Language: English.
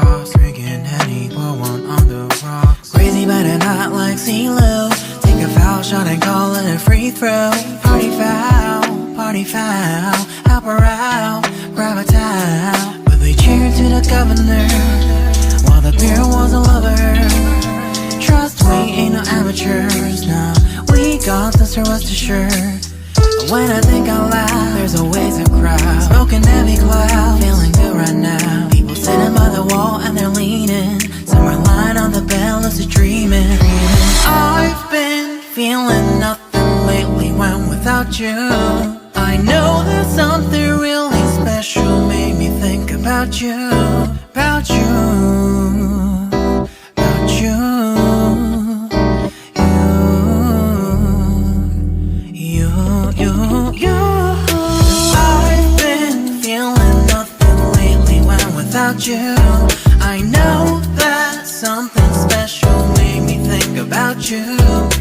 cross, drinking Henny, pour one on the rocks. Crazy but not like CeeLo. Take a foul shot and call it a free throw. Party foul, help her out, grab a towel. But they cheered to the governor while the beer was all over her. Trust we ain't no amateurs, nah. We got this, so rest assured. When I think out loud, there's always a crowd. Smoking heavy cloud, feeling good right now. People sitting by the wall and they're leaning. Some are lying on the bed, lucid dreaming. I've been feeling nothing lately when without you. I know there's something really special made me think about you, about you, about you. I've been feeling nothing lately when without you. I know that something special made me think about you.